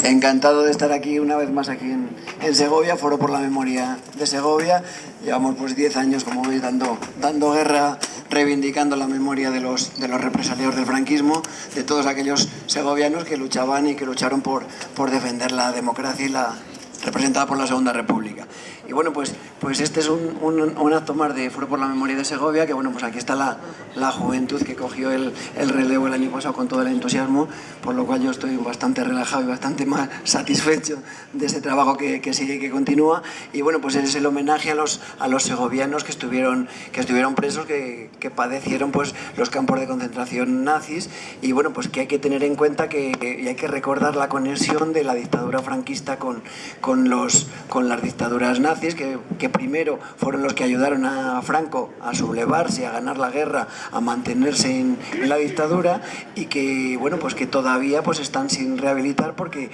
Encantado de estar aquí una vez más aquí en Segovia, Foro por la Memoria de Segovia. Llevamos pues 10 años, como veis, dando guerra, reivindicando la memoria de los represaliados del franquismo, de todos aquellos segovianos que luchaban y que lucharon por defender la democracia y la representada por la Segunda República. Y bueno, pues este es un acto más de Foro por la Memoria de Segovia, que bueno, pues aquí está la juventud que cogió el relevo el año pasado con todo el entusiasmo, por lo cual yo estoy bastante relajado y bastante más satisfecho de ese trabajo que sigue y que continúa. Y bueno, pues es el homenaje a los segovianos que estuvieron presos, que padecieron pues los campos de concentración nazis. Y bueno, pues que hay que tener en cuenta y hay que recordar la conexión de la dictadura franquista con las dictaduras nazis, que primero fueron los que ayudaron a Franco a sublevarse, a ganar la guerra, a mantenerse en la dictadura, y que bueno, pues que todavía pues están sin rehabilitar, porque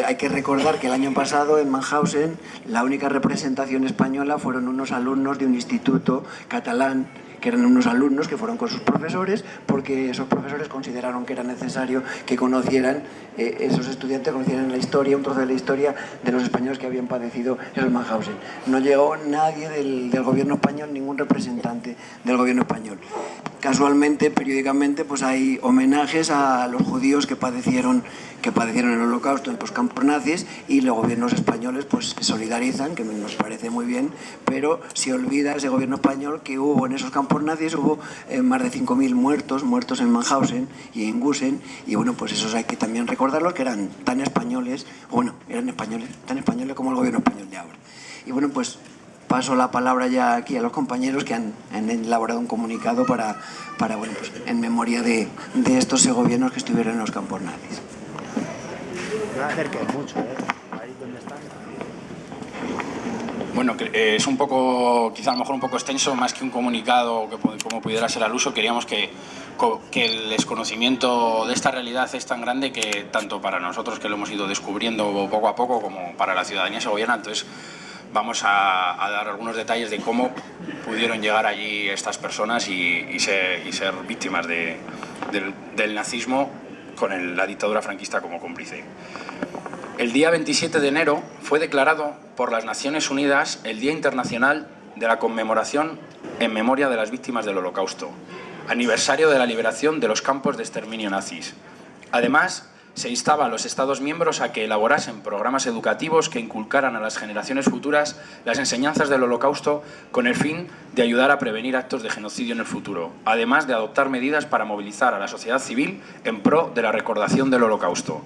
hay que recordar que el año pasado en Mauthausen la única representación española fueron unos alumnos de un instituto catalán, que eran unos alumnos que fueron con sus profesores, porque esos profesores consideraron que era necesario que conocieran, esos estudiantes conocieran la historia, un trozo de la historia de los españoles que habían padecido esos Mauthausen. No llegó nadie del gobierno español, ningún representante del gobierno español. Casualmente, periódicamente, pues hay homenajes a los judíos que padecieron el Holocausto en los campos nazis, y los gobiernos españoles pues se solidarizan, que nos parece muy bien, pero se olvida ese gobierno español que hubo en esos campos nazis, hubo más de 5.000 muertos en Mauthausen y en Gusen, y bueno, pues esos hay que también recordarlos, que eran tan españoles, tan españoles como el gobierno español de ahora. Y bueno, pues paso la palabra ya aquí a los compañeros que han elaborado un comunicado para bueno, pues en memoria de estos segovianos que estuvieron en los campos nazis. No acerques mucho, ahí donde están. Bueno, es un poco, quizá a lo mejor un poco extenso, más que un comunicado que como pudiera ser al uso. Queríamos que el desconocimiento de esta realidad es tan grande que tanto para nosotros, que lo hemos ido descubriendo poco a poco, como para la ciudadanía segoviana. Entonces vamos a dar algunos detalles de cómo pudieron llegar allí estas personas y ser víctimas del nazismo, con la dictadura franquista como cómplice. El día 27 de enero fue declarado por las Naciones Unidas el Día Internacional de la Conmemoración en Memoria de las Víctimas del Holocausto, aniversario de la liberación de los campos de exterminio nazis. Además, se instaba a los Estados miembros a que elaborasen programas educativos que inculcaran a las generaciones futuras las enseñanzas del Holocausto, con el fin de ayudar a prevenir actos de genocidio en el futuro, además de adoptar medidas para movilizar a la sociedad civil en pro de la recordación del Holocausto.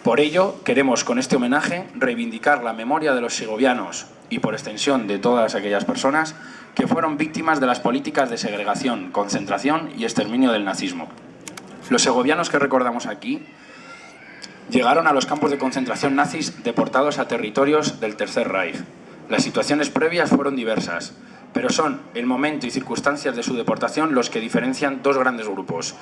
Por ello, queremos con este homenaje reivindicar la memoria de los segovianos y, por extensión, de todas aquellas personas que fueron víctimas de las políticas de segregación, concentración y exterminio del nazismo. Los segovianos que recordamos aquí llegaron a los campos de concentración nazis deportados a territorios del Tercer Reich. Las situaciones previas fueron diversas, pero son el momento y circunstancias de su deportación los que diferencian dos grandes grupos.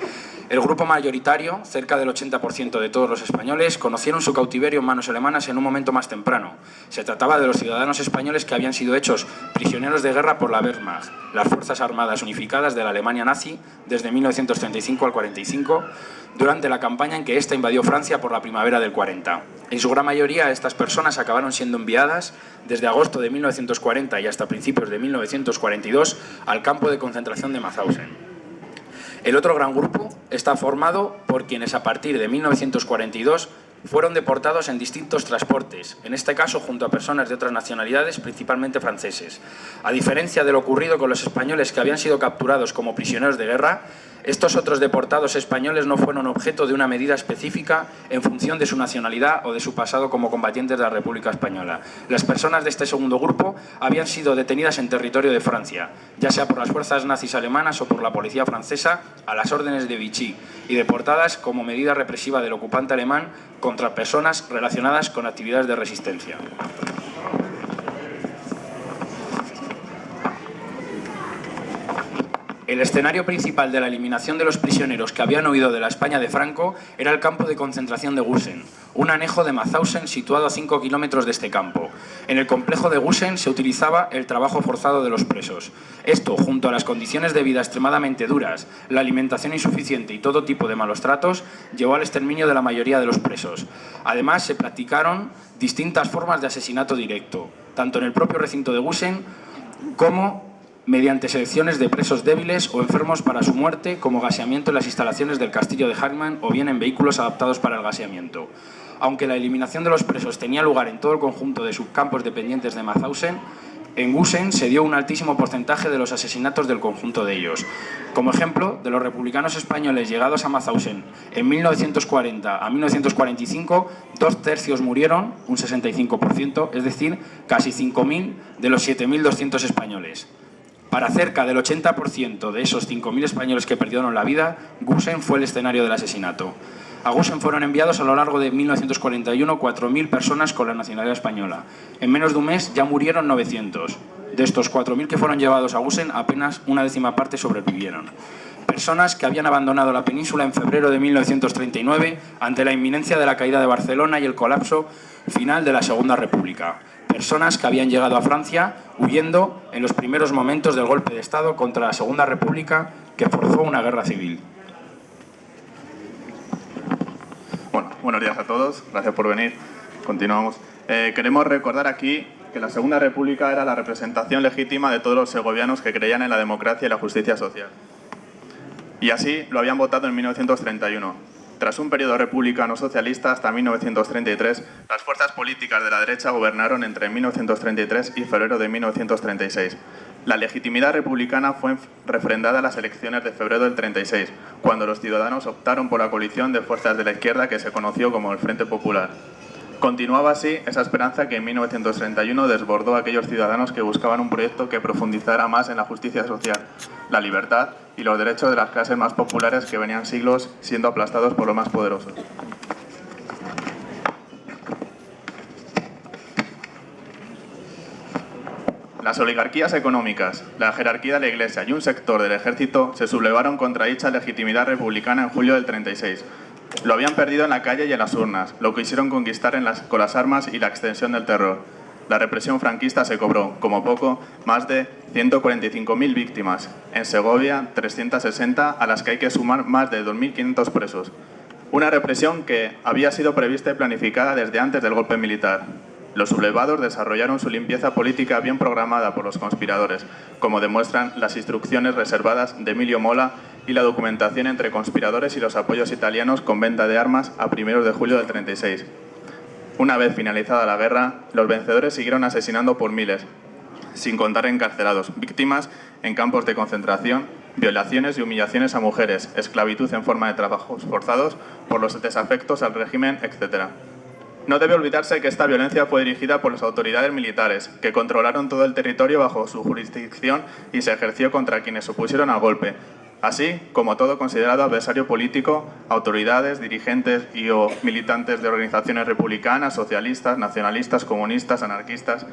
El grupo mayoritario, cerca del 80% de todos los españoles, conocieron su cautiverio en manos alemanas en un momento más temprano. Se trataba de los ciudadanos españoles que habían sido hechos prisioneros de guerra por la Wehrmacht, las Fuerzas Armadas Unificadas de la Alemania nazi, desde 1935 al 45, durante la campaña en que ésta invadió Francia por la primavera del 40. En su gran mayoría, estas personas acabaron siendo enviadas desde agosto de 1940 y hasta principios de 1942 al campo de concentración de Mauthausen. El otro gran grupo está formado por quienes a partir de 1942 fueron deportados en distintos transportes, en este caso junto a personas de otras nacionalidades, principalmente franceses. A diferencia de lo ocurrido con los españoles que habían sido capturados como prisioneros de guerra, estos otros deportados españoles no fueron objeto de una medida específica en función de su nacionalidad o de su pasado como combatientes de la República Española. Las personas de este segundo grupo habían sido detenidas en territorio de Francia, ya sea por las fuerzas nazis alemanas o por la policía francesa, a las órdenes de Vichy, y deportadas como medida represiva del ocupante alemán contra personas relacionadas con actividades de resistencia. El escenario principal de la eliminación de los prisioneros que habían huido de la España de Franco era el campo de concentración de Gusen, un anejo de Mauthausen situado a 5 kilómetros de este campo. En el complejo de Gusen se utilizaba el trabajo forzado de los presos. Esto, junto a las condiciones de vida extremadamente duras, la alimentación insuficiente y todo tipo de malos tratos, llevó al exterminio de la mayoría de los presos. Además, se practicaron distintas formas de asesinato directo, tanto en el propio recinto de Gusen como mediante selecciones de presos débiles o enfermos para su muerte, como gaseamiento en las instalaciones del castillo de Hartmann o bien en vehículos adaptados para el gaseamiento. Aunque la eliminación de los presos tenía lugar en todo el conjunto de subcampos dependientes de Mauthausen, en Gusen se dio un altísimo porcentaje de los asesinatos del conjunto de ellos. Como ejemplo, de los republicanos españoles llegados a Mauthausen en 1940 a 1945, 2/3 murieron, un 65%, es decir, casi 5.000 de los 7.200 españoles. Para cerca del 80% de esos 5.000 españoles que perdieron la vida, Gusen fue el escenario del asesinato. A Gusen fueron enviados a lo largo de 1941 4.000 personas con la nacionalidad española. En menos de un mes ya murieron 900. De estos 4.000 que fueron llevados a Gusen, apenas una décima parte sobrevivieron. Personas que habían abandonado la península en febrero de 1939 ante la inminencia de la caída de Barcelona y el colapso final de la Segunda República. Personas que habían llegado a Francia huyendo en los primeros momentos del golpe de Estado contra la Segunda República que forzó una guerra civil. Bueno, buenos días a todos, gracias por venir. Continuamos. Queremos recordar aquí que la Segunda República era la representación legítima de todos los segovianos que creían en la democracia y la justicia social. Y así lo habían votado en 1931. Tras un periodo republicano socialista hasta 1933, las fuerzas políticas de la derecha gobernaron entre 1933 y febrero de 1936. La legitimidad republicana fue refrendada en las elecciones de febrero del 36, cuando los ciudadanos optaron por la coalición de fuerzas de la izquierda que se conoció como el Frente Popular. Continuaba así esa esperanza que en 1931 desbordó a aquellos ciudadanos que buscaban un proyecto que profundizara más en la justicia social, la libertad y los derechos de las clases más populares que venían siglos siendo aplastados por los más poderosos. Las oligarquías económicas, la jerarquía de la Iglesia y un sector del ejército se sublevaron contra dicha legitimidad republicana en julio del 36. Lo habían perdido en la calle y en las urnas, lo quisieron conquistar con las armas y la extensión del terror. La represión franquista se cobró, como poco, más de 145.000 víctimas. En Segovia, 360, a las que hay que sumar más de 2.500 presos. Una represión que había sido prevista y planificada desde antes del golpe militar. Los sublevados desarrollaron su limpieza política bien programada por los conspiradores, como demuestran las instrucciones reservadas de Emilio Mola y la documentación entre conspiradores y los apoyos italianos con venta de armas a 1 de julio del 36. Una vez finalizada la guerra, los vencedores siguieron asesinando por miles, sin contar encarcelados, víctimas en campos de concentración, violaciones y humillaciones a mujeres, esclavitud en forma de trabajos forzados por los desafectos al régimen, etc. No debe olvidarse que esta violencia fue dirigida por las autoridades militares, que controlaron todo el territorio bajo su jurisdicción y se ejerció contra quienes se opusieron al golpe, así como todo considerado adversario político, autoridades, dirigentes y o militantes de organizaciones republicanas, socialistas, nacionalistas, comunistas, anarquistas.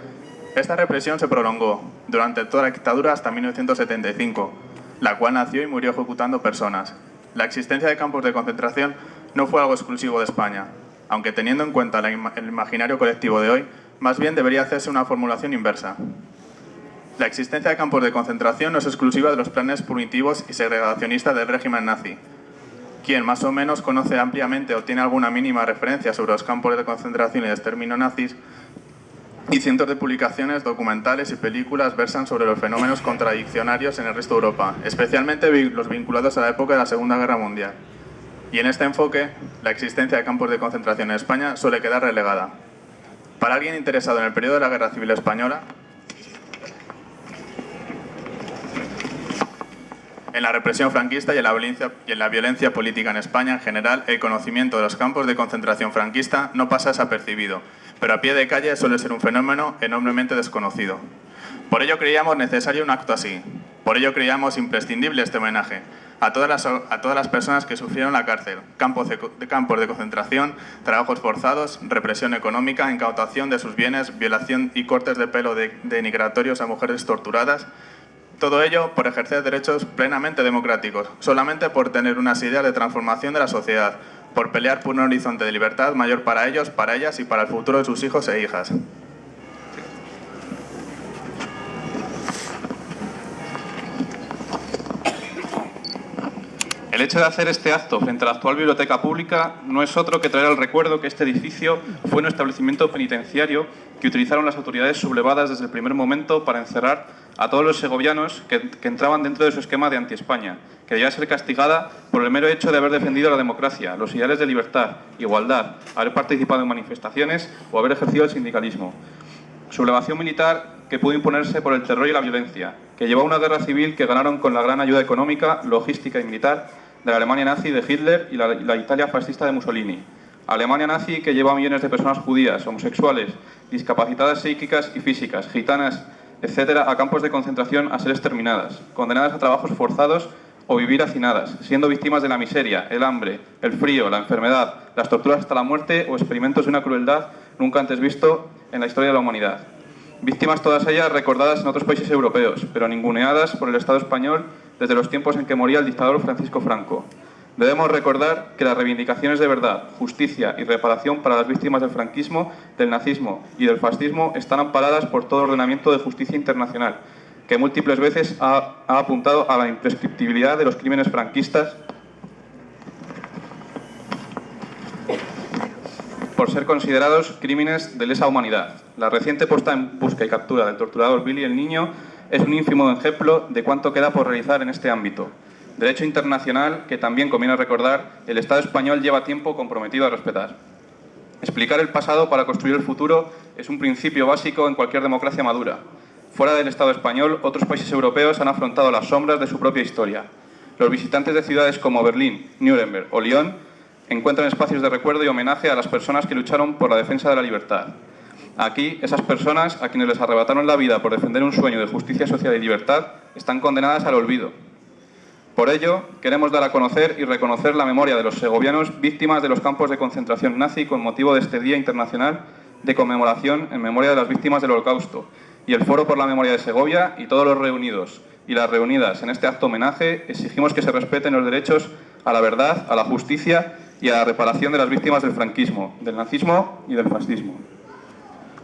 Esta represión se prolongó durante toda la dictadura hasta 1975, la cual nació y murió ejecutando personas. La existencia de campos de concentración no fue algo exclusivo de España, aunque teniendo en cuenta el imaginario colectivo de hoy, más bien debería hacerse una formulación inversa. La existencia de campos de concentración no es exclusiva de los planes punitivos y segregacionistas del régimen nazi. Quien más o menos conoce ampliamente o tiene alguna mínima referencia sobre los campos de concentración y de exterminio nazis, y cientos de publicaciones, documentales y películas versan sobre los fenómenos contradiccionarios en el resto de Europa, especialmente los vinculados a la época de la Segunda Guerra Mundial. Y en este enfoque, la existencia de campos de concentración en España suele quedar relegada. Para alguien interesado en el periodo de la Guerra Civil Española, en la represión franquista y en la violencia política en España en general, el conocimiento de los campos de concentración franquista no pasa desapercibido, pero a pie de calle suele ser un fenómeno enormemente desconocido. Por ello creíamos necesario un acto así. Por ello creíamos imprescindible este homenaje a todas las personas que sufrieron la cárcel, campos de concentración, trabajos forzados, represión económica, incautación de sus bienes, violación y cortes de pelo denigratorios a mujeres torturadas, Todo ello por ejercer derechos plenamente democráticos, solamente por tener unas ideas de transformación de la sociedad, por pelear por un horizonte de libertad mayor para ellos, para ellas y para el futuro de sus hijos e hijas. El hecho de hacer este acto frente a la actual biblioteca pública no es otro que traer al recuerdo que este edificio fue un establecimiento penitenciario que utilizaron las autoridades sublevadas desde el primer momento para encerrar a todos los segovianos que entraban dentro de su esquema de anti-España, que debía ser castigada por el mero hecho de haber defendido la democracia, los ideales de libertad, igualdad, haber participado en manifestaciones o haber ejercido el sindicalismo. Sublevación militar que pudo imponerse por el terror y la violencia, que llevó a una guerra civil que ganaron con la gran ayuda económica, logística y militar de la Alemania nazi de Hitler y la Italia fascista de Mussolini. Alemania nazi que lleva a millones de personas judías, homosexuales, discapacitadas psíquicas y físicas, gitanas, etcétera, a campos de concentración a ser exterminadas, condenadas a trabajos forzados o vivir hacinadas, siendo víctimas de la miseria, el hambre, el frío, la enfermedad, las torturas hasta la muerte o experimentos de una crueldad nunca antes visto en la historia de la humanidad. Víctimas todas ellas recordadas en otros países europeos, pero ninguneadas por el Estado español desde los tiempos en que moría el dictador Francisco Franco. Debemos recordar que las reivindicaciones de verdad, justicia y reparación para las víctimas del franquismo, del nazismo y del fascismo están amparadas por todo ordenamiento de justicia internacional, que múltiples veces ha apuntado a la imprescriptibilidad de los crímenes franquistas por ser considerados crímenes de lesa humanidad. La reciente puesta en busca y captura del torturador Billy el Niño es un ínfimo ejemplo de cuánto queda por realizar en este ámbito. Derecho internacional que también, conviene recordar, el Estado español lleva tiempo comprometido a respetar. Explicar el pasado para construir el futuro es un principio básico en cualquier democracia madura. Fuera del Estado español, otros países europeos han afrontado las sombras de su propia historia. Los visitantes de ciudades como Berlín, Nuremberg o Lyon encuentran espacios de recuerdo y homenaje a las personas que lucharon por la defensa de la libertad. Aquí, esas personas, a quienes les arrebataron la vida por defender un sueño de justicia social y libertad, están condenadas al olvido. Por ello, queremos dar a conocer y reconocer la memoria de los segovianos víctimas de los campos de concentración nazi con motivo de este Día Internacional de Conmemoración en memoria de las víctimas del Holocausto, y el Foro por la Memoria de Segovia y todos los reunidos y las reunidas en este acto homenaje exigimos que se respeten los derechos a la verdad, a la justicia y a la reparación de las víctimas del franquismo, del nazismo y del fascismo.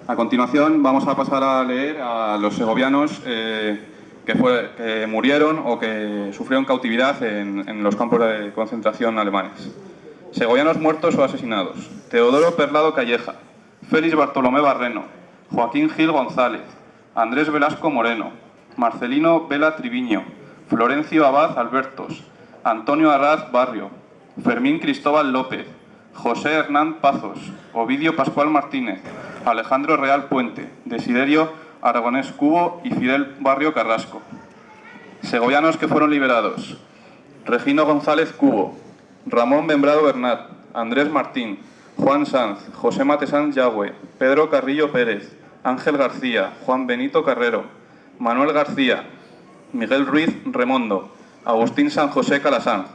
A continuación vamos a pasar a leer a los segovianos que murieron o que sufrieron cautividad en los campos de concentración alemanes. Segovianos muertos o asesinados: Teodoro Perlado Calleja, Félix Bartolomé Barreno, Joaquín Gil González, Andrés Velasco Moreno, Marcelino Vela Triviño, Florencio Abad Albertos, Antonio Arraz Barrio, Fermín Cristóbal López, José Hernán Pazos, Ovidio Pascual Martínez, Alejandro Real Puente, Desiderio Aragonés Cubo y Fidel Barrio Carrasco. Segovianos que fueron liberados: Regino González Cubo, Ramón Membrado Bernat, Andrés Martín, Juan Sanz, José Matesanz Yagüe, Pedro Carrillo Pérez, Ángel García, Juan Benito Carrero, Manuel García, Miguel Ruiz Remondo, Agustín San José Calasanz,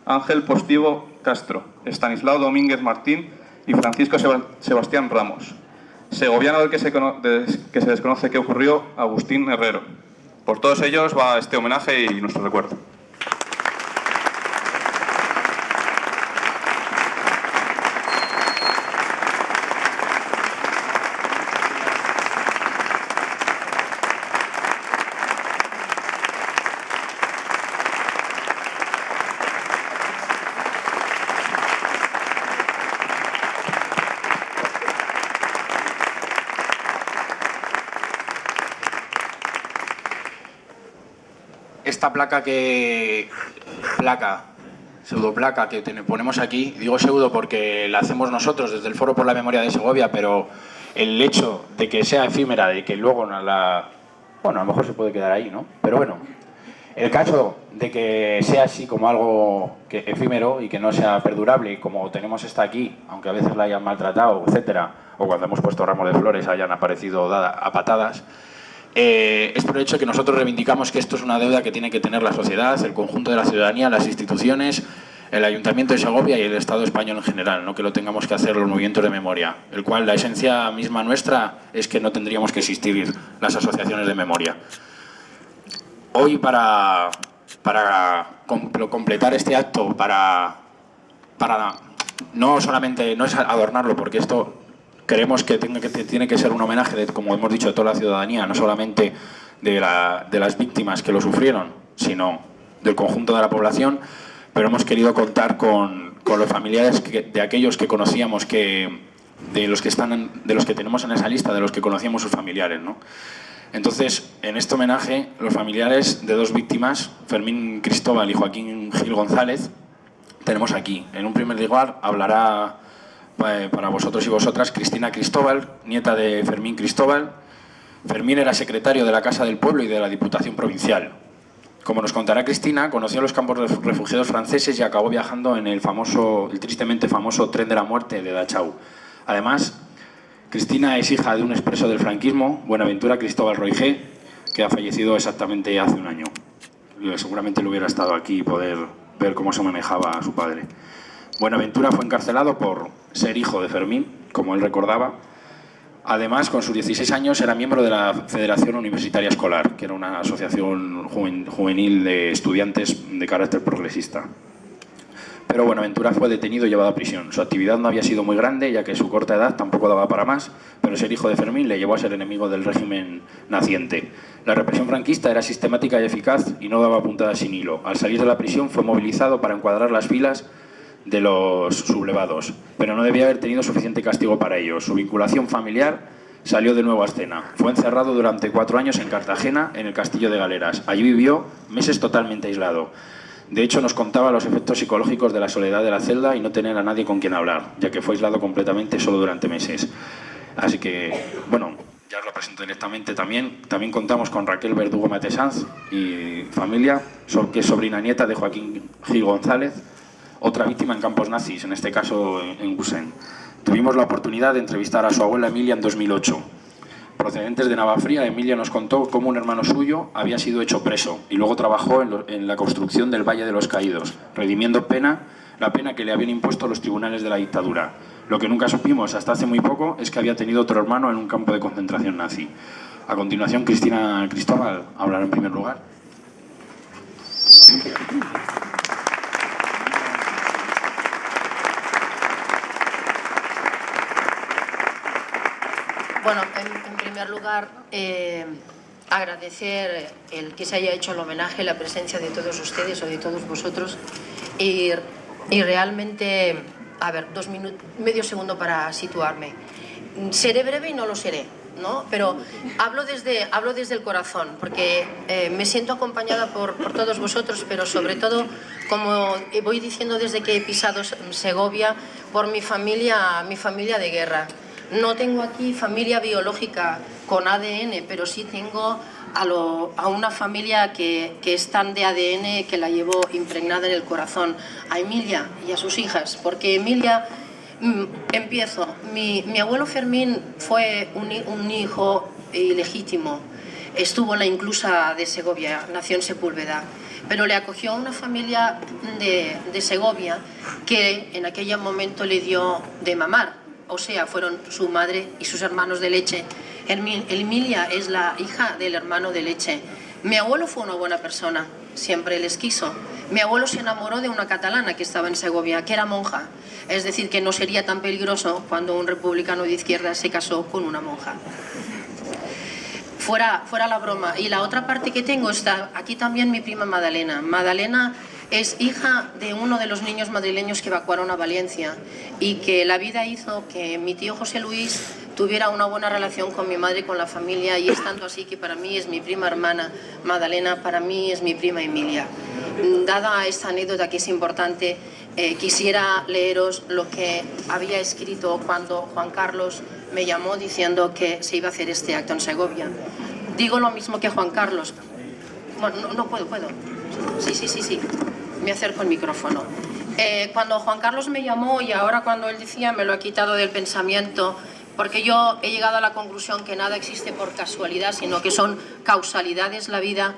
Ángel Postivo Castro, Estanislao Domínguez Martín y Francisco Sebastián Ramos. Segoviano del que se desconoce qué ocurrió, Agustín Herrero. Por todos ellos va este homenaje y nuestro recuerdo. Esta pseudoplaca que ponemos aquí, digo pseudo porque la hacemos nosotros desde el Foro por la Memoria de Segovia, pero el hecho de que sea efímera, de que luego bueno, a lo mejor se puede quedar ahí, ¿no? Pero bueno, el caso de que sea así como algo efímero y que no sea perdurable, como tenemos esta aquí, aunque a veces la hayan maltratado, etcétera, o cuando hemos puesto ramos de flores hayan aparecido a patadas, es por el hecho que nosotros reivindicamos que esto es una deuda que tiene que tener la sociedad, el conjunto de la ciudadanía, las instituciones, el Ayuntamiento de Segovia y el Estado español en general, no que lo tengamos que hacer los movimientos de memoria, el cual la esencia misma nuestra es que no tendríamos que existir las asociaciones de memoria. hoy para completar este acto, para no solamente, no es adornarlo, porque esto creemos que tiene que ser un homenaje, como hemos dicho, de toda la ciudadanía, no solamente de las víctimas que lo sufrieron, sino del conjunto de la población, pero hemos querido contar con los familiares de aquellos que conocíamos, de los que tenemos en esa lista, de los que conocíamos sus familiares, ¿no? Entonces, en este homenaje, los familiares de dos víctimas, Fermín Cristóbal y Joaquín Gil González, tenemos aquí. En un primer lugar hablará para vosotros y vosotras Cristina Cristóbal, nieta de Fermín Cristóbal. Fermín era secretario de la Casa del Pueblo y de la Diputación Provincial. Como nos contará Cristina, conoció los campos de refugiados franceses y acabó viajando en el tristemente famoso tren de la muerte de Dachau. Además, Cristina es hija de un expreso del franquismo, Buenaventura Cristóbal Roigé, que ha fallecido exactamente hace un año. Seguramente le hubiera estado aquí y poder ver cómo se manejaba a su padre. Buenaventura fue encarcelado por ser hijo de Fermín, como él recordaba. Además, con sus 16 años era miembro de la Federación Universitaria Escolar, que era una asociación juvenil de estudiantes de carácter progresista. Pero Buenaventura fue detenido y llevado a prisión. Su actividad no había sido muy grande, ya que su corta edad tampoco daba para más, pero ser hijo de Fermín le llevó a ser enemigo del régimen naciente. La represión franquista era sistemática y eficaz y no daba puntadas sin hilo. Al salir de la prisión fue movilizado para encuadrar las filas de los sublevados, pero no debía haber tenido suficiente castigo para ello. Su vinculación familiar salió de nuevo a escena. Fue encerrado durante 4 años en Cartagena, en el Castillo de Galeras. Allí vivió meses totalmente aislado. De hecho, nos contaba los efectos psicológicos de la soledad de la celda y no tener a nadie con quien hablar, ya que fue aislado completamente solo durante meses. Así que, bueno, ya os lo presento directamente también. También contamos con Raquel Verdugo Matesanz y familia, que es sobrina nieta de Joaquín Gil González, otra víctima en campos nazis, en este caso en Gusen. Tuvimos la oportunidad de entrevistar a su abuela Emilia en 2008. Procedentes de Navafría, Emilia nos contó cómo un hermano suyo había sido hecho preso y luego trabajó en la construcción del Valle de los Caídos, redimiendo la pena que le habían impuesto los tribunales de la dictadura. Lo que nunca supimos hasta hace muy poco es que había tenido otro hermano en un campo de concentración nazi. A continuación, Cristina Cristóbal hablará en primer lugar. Bueno, en primer lugar, agradecer el que se haya hecho el homenaje, la presencia de todos ustedes o de todos vosotros y realmente, a ver, medio segundo para situarme. Seré breve y no lo seré, ¿no? Pero hablo desde el corazón, porque me siento acompañada por todos vosotros, pero sobre todo, como voy diciendo desde que he pisado Segovia, por mi familia de guerra. No tengo aquí familia biológica con ADN, pero sí tengo a una familia que es tan de ADN que la llevo impregnada en el corazón. A Emilia y a sus hijas, porque Emilia, empiezo. Mi abuelo Fermín fue un hijo ilegítimo. Estuvo en la inclusa de Segovia, nació en Sepúlveda, pero le acogió a una familia de Segovia que en aquel momento le dio de mamar. O sea, fueron su madre y sus hermanos de leche. Emilia es la hija del hermano de leche. Mi abuelo fue una buena persona, siempre les quiso. Mi abuelo se enamoró de una catalana que estaba en Segovia, que era monja. Es decir, que no sería tan peligroso cuando un republicano de izquierda se casó con una monja. Fuera la broma. Y la otra parte que tengo está aquí también mi prima Madalena. Madalena es hija de uno de los niños madrileños que evacuaron a Valencia y que la vida hizo que mi tío José Luis tuviera una buena relación con mi madre y con la familia, y es tanto así que para mí es mi prima hermana Madalena, para mí es mi prima Emilia. Dada esta anécdota que es importante, quisiera leeros lo que había escrito cuando Juan Carlos me llamó diciendo que se iba a hacer este acto en Segovia. Digo lo mismo que Juan Carlos. Bueno, no puedo. Sí. Me acerco al micrófono. Cuando Juan Carlos me llamó, y ahora cuando él decía, me lo ha quitado del pensamiento, porque yo he llegado a la conclusión que nada existe por casualidad, sino que son causalidades la vida.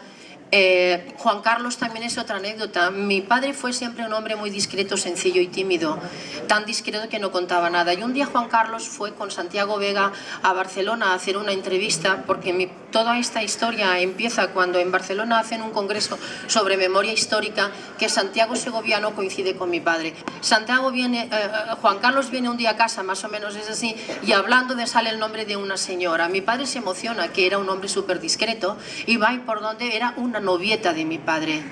Juan Carlos también es otra anécdota. Mi padre fue siempre un hombre muy discreto, sencillo y tímido, tan discreto que no contaba nada. Y un día Juan Carlos fue con Santiago Vega a Barcelona a hacer una entrevista, porque toda esta historia empieza cuando en Barcelona hacen un congreso sobre memoria histórica, que Santiago Segoviano coincide con mi padre. Juan Carlos viene un día a casa, más o menos es así, y hablando sale el nombre de una señora. Mi padre se emociona, que era un hombre súper discreto, y va y por donde era una novieta de mi padre,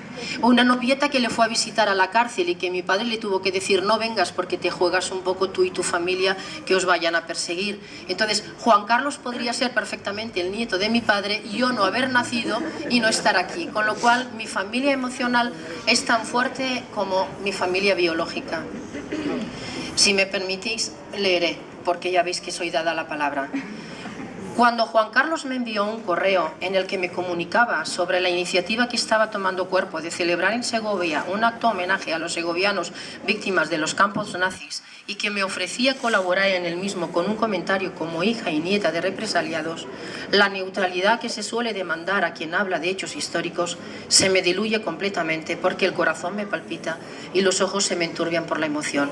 una novieta que le fue a visitar a la cárcel y que mi padre le tuvo que decir: no vengas porque te juegas un poco tú y tu familia, que os vayan a perseguir. Entonces Juan Carlos podría ser perfectamente el nieto de mi padre y yo no haber nacido y no estar aquí, con lo cual mi familia emocional es tan fuerte como mi familia biológica. Si me permitís, leeré, porque ya veis que soy dada a la palabra. Cuando Juan Carlos me envió un correo en el que me comunicaba sobre la iniciativa que estaba tomando cuerpo de celebrar en Segovia un acto homenaje a los segovianos víctimas de los campos nazis y que me ofrecía colaborar en el mismo con un comentario como hija y nieta de represaliados, la neutralidad que se suele demandar a quien habla de hechos históricos se me diluye completamente, porque el corazón me palpita y los ojos se me enturbian por la emoción.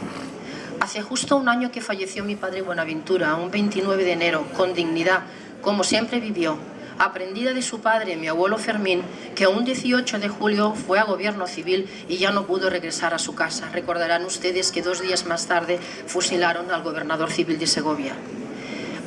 Hace justo un año que falleció mi padre Buenaventura, un 29 de enero, con dignidad, como siempre vivió, aprendida de su padre, mi abuelo Fermín, que un 18 de julio fue a gobierno civil y ya no pudo regresar a su casa. Recordarán ustedes que 2 días más tarde fusilaron al gobernador civil de Segovia.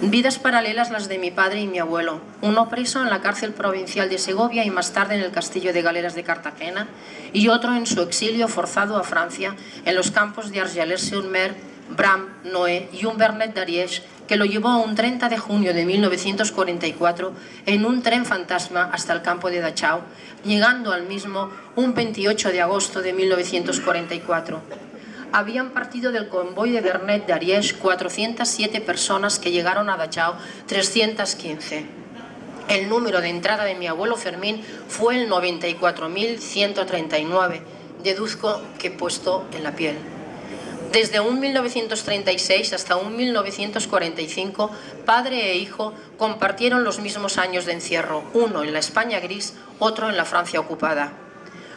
Vidas paralelas las de mi padre y mi abuelo, uno preso en la cárcel provincial de Segovia y más tarde en el castillo de Galeras de Cartagena, y otro en su exilio forzado a Francia en los campos de Argelès-sur-Mer, Bram, Noé y un Vernet d'Ariège, que lo llevó un 30 de junio de 1944 en un tren fantasma hasta el campo de Dachau, llegando al mismo un 28 de agosto de 1944. Habían partido del convoy de Vernet d'Ariège 407 personas que llegaron a Dachau 315. El número de entrada de mi abuelo Fermín fue el 94.139. Deduzco que he puesto en la piel. Desde un 1936 hasta un 1945, padre e hijo compartieron los mismos años de encierro, uno en la España gris, otro en la Francia ocupada.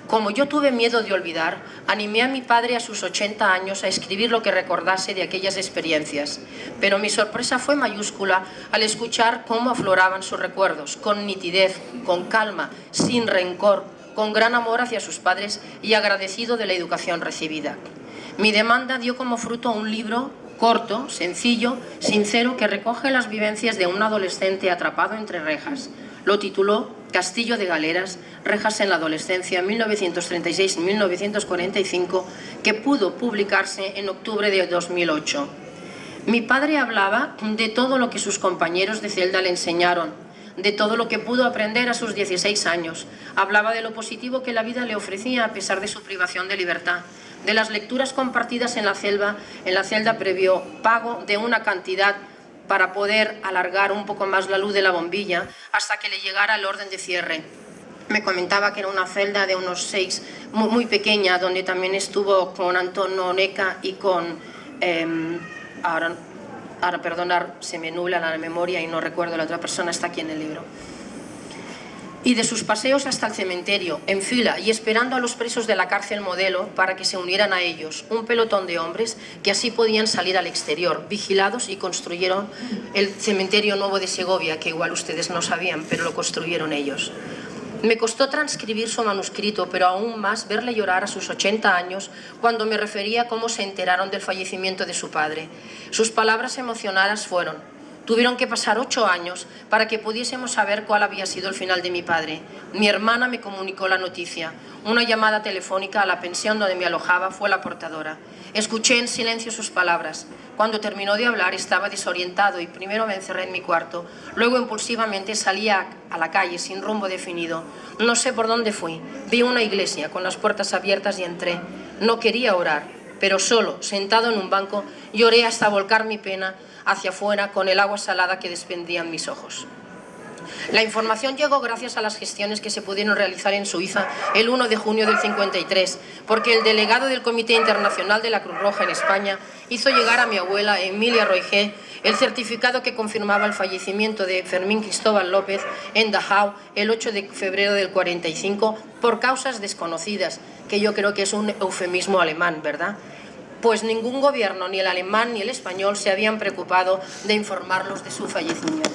Como yo tuve miedo de olvidar, animé a mi padre a sus 80 años a escribir lo que recordase de aquellas experiencias. Pero mi sorpresa fue mayúscula al escuchar cómo afloraban sus recuerdos, con nitidez, con calma, sin rencor, con gran amor hacia sus padres y agradecido de la educación recibida. Mi demanda dio como fruto un libro corto, sencillo, sincero, que recoge las vivencias de un adolescente atrapado entre rejas. Lo tituló Castillo de Galeras, rejas en la adolescencia, 1936-1945, que pudo publicarse en octubre de 2008. Mi padre hablaba de todo lo que sus compañeros de celda le enseñaron, de todo lo que pudo aprender a sus 16 años. Hablaba de lo positivo que la vida le ofrecía a pesar de su privación de libertad, de las lecturas compartidas en la celda previo pago de una cantidad para poder alargar un poco más la luz de la bombilla hasta que le llegara el orden de cierre. Me comentaba que era una celda de unos 6, muy pequeña, donde también estuvo con Antonio Neca y con... ahora perdonar, se me nubla la memoria y no recuerdo la otra persona, está aquí en el libro. Y de sus paseos hasta el cementerio, en fila y esperando a los presos de la cárcel Modelo para que se unieran a ellos, un pelotón de hombres que así podían salir al exterior, vigilados, y construyeron el cementerio nuevo de Segovia, que igual ustedes no sabían, pero lo construyeron ellos. Me costó transcribir su manuscrito, pero aún más verle llorar a sus 80 años cuando me refería a cómo se enteraron del fallecimiento de su padre. Sus palabras emocionadas fueron: tuvieron que pasar 8 años para que pudiésemos saber cuál había sido el final de mi padre. Mi hermana me comunicó la noticia. Una llamada telefónica a la pensión donde me alojaba fue la portadora. Escuché en silencio sus palabras. Cuando terminó de hablar estaba desorientado y primero me encerré en mi cuarto. Luego impulsivamente salí a la calle sin rumbo definido. No sé por dónde fui. Vi una iglesia con las puertas abiertas y entré. No quería orar, pero solo, sentado en un banco, lloré hasta volcar mi pena hacia afuera con el agua salada que desprendían mis ojos. La información llegó gracias a las gestiones que se pudieron realizar en Suiza el 1 de junio del 53, porque el delegado del Comité Internacional de la Cruz Roja en España hizo llegar a mi abuela, Emilia Roigé, el certificado que confirmaba el fallecimiento de Fermín Cristóbal López en Dachau el 8 de febrero del 45 por causas desconocidas, que yo creo que es un eufemismo alemán, ¿verdad? Pues ningún gobierno, ni el alemán ni el español, se habían preocupado de informarlos de su fallecimiento.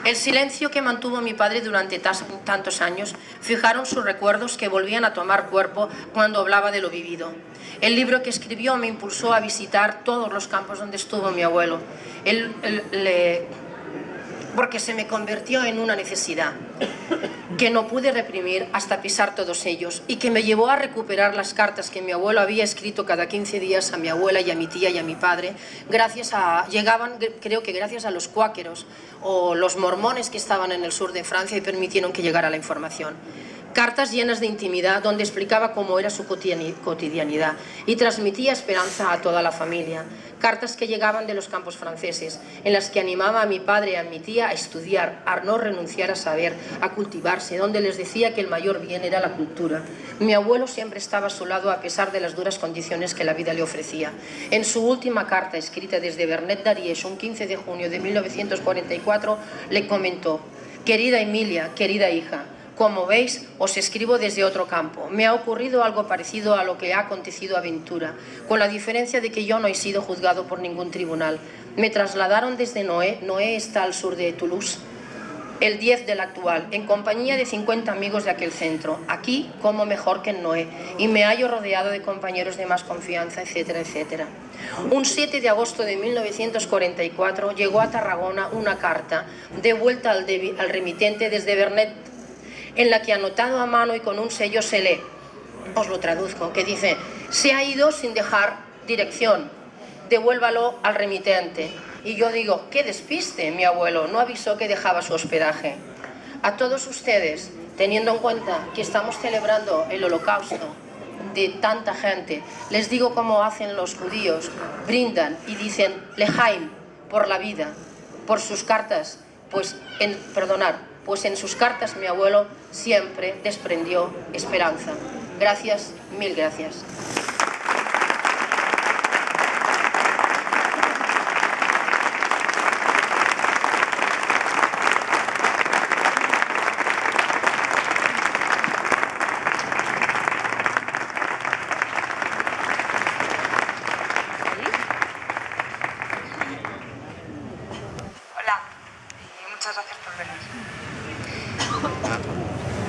El silencio que mantuvo mi padre durante tantos años fijaron sus recuerdos que volvían a tomar cuerpo cuando hablaba de lo vivido. El libro que escribió me impulsó a visitar todos los campos donde estuvo mi abuelo, porque se me convirtió en una necesidad que no pude reprimir hasta pisar todos ellos y que me llevó a recuperar las cartas que mi abuelo había escrito cada 15 días a mi abuela y a mi tía y a mi padre. Llegaban, creo que gracias a los cuáqueros o los mormones que estaban en el sur de Francia y permitieron que llegara la información. Cartas llenas de intimidad donde explicaba cómo era su cotidianidad y transmitía esperanza a toda la familia. Cartas que llegaban de los campos franceses, en las que animaba a mi padre y a mi tía a estudiar, a no renunciar a saber, a cultivarse, donde les decía que el mayor bien era la cultura. Mi abuelo siempre estaba a su lado a pesar de las duras condiciones que la vida le ofrecía. En su última carta, escrita desde Vernet d'Ariège, un 15 de junio de 1944, le comentó: «Querida Emilia, querida hija, como veis, os escribo desde otro campo. Me ha ocurrido algo parecido a lo que ha acontecido a Ventura, con la diferencia de que yo no he sido juzgado por ningún tribunal. Me trasladaron desde Noé, Noé está al sur de Toulouse, el 10 del actual, en compañía de 50 amigos de aquel centro. Aquí como mejor que en Noé, y me hallo rodeado de compañeros de más confianza, etcétera, etcétera». Un 7 de agosto de 1944 llegó a Tarragona una carta de vuelta al remitente desde Vernet, en la que anotado a mano y con un sello se lee, os lo traduzco, que dice: «Se ha ido sin dejar dirección, devuélvalo al remitente». Y yo digo: «¡Qué despiste! Mi abuelo no avisó que dejaba su hospedaje». A todos ustedes, teniendo en cuenta que estamos celebrando el holocausto de tanta gente, les digo cómo hacen los judíos: brindan y dicen «Lejaim», por la vida, por sus cartas, pues en sus cartas mi abuelo siempre desprendió esperanza. Gracias, mil gracias.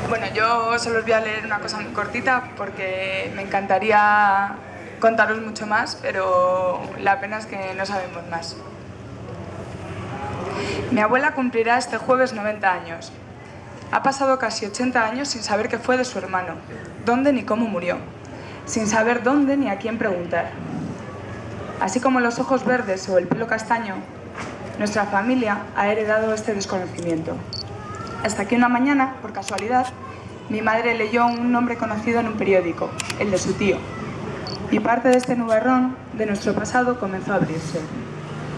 Bueno, yo solo os voy a leer una cosa muy cortita porque me encantaría contaros mucho más, pero la pena es que no sabemos más. Mi abuela cumplirá este jueves 90 años. Ha pasado casi 80 años sin saber qué fue de su hermano, dónde ni cómo murió, sin saber dónde ni a quién preguntar. Así como los ojos verdes o el pelo castaño, nuestra familia ha heredado este desconocimiento. Hasta que una mañana, por casualidad, mi madre leyó un nombre conocido en un periódico, el de su tío, y parte de este nubarrón de nuestro pasado comenzó a abrirse.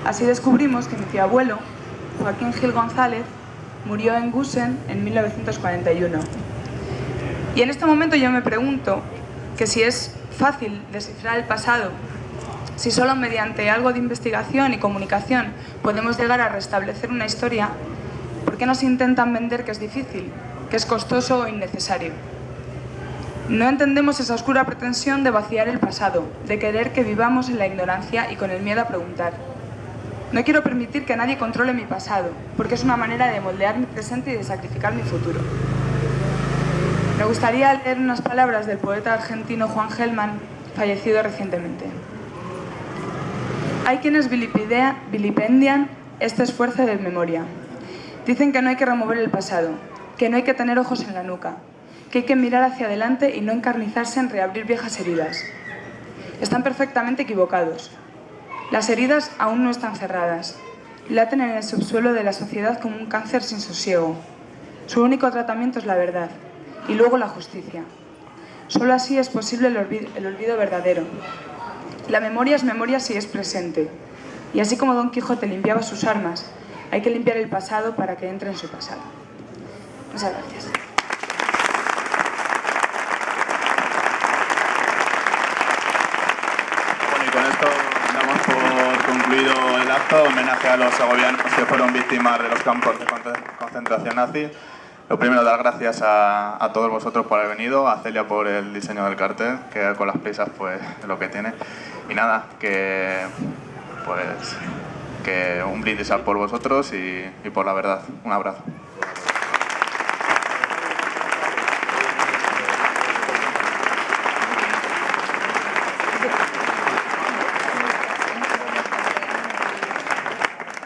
Así descubrimos que mi tío abuelo, Joaquín Gil González, murió en Gusen en 1941. Y en este momento yo me pregunto que si es fácil descifrar el pasado, si solo mediante algo de investigación y comunicación podemos llegar a restablecer una historia, ¿por qué nos intentan vender que es difícil, que es costoso o innecesario? No entendemos esa oscura pretensión de vaciar el pasado, de querer que vivamos en la ignorancia y con el miedo a preguntar. No quiero permitir que nadie controle mi pasado, porque es una manera de moldear mi presente y de sacrificar mi futuro. Me gustaría leer unas palabras del poeta argentino Juan Gelman, fallecido recientemente. Hay quienes vilipendian este esfuerzo de memoria. Dicen que no hay que remover el pasado, que no hay que tener ojos en la nuca, que hay que mirar hacia adelante y no encarnizarse en reabrir viejas heridas. Están perfectamente equivocados. Las heridas aún no están cerradas. Laten en el subsuelo de la sociedad como un cáncer sin sosiego. Su único tratamiento es la verdad, y luego la justicia. Solo así es posible el olvido verdadero. La memoria es memoria si es presente. Y así como Don Quijote limpiaba sus armas, Hay que limpiar el pasado para que entre en su pasado. Muchas gracias. Bueno, y con esto damos por concluido el acto, homenaje a los segovianos que fueron víctimas de los campos de concentración nazi. Lo primero, dar gracias a todos vosotros por haber venido, a Celia por el diseño del cartel, que con las prisas pues es lo que tiene. Y nada, que un brindis por vosotros y por la verdad. Un abrazo.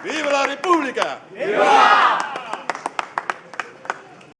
¡Viva la República! ¡Viva!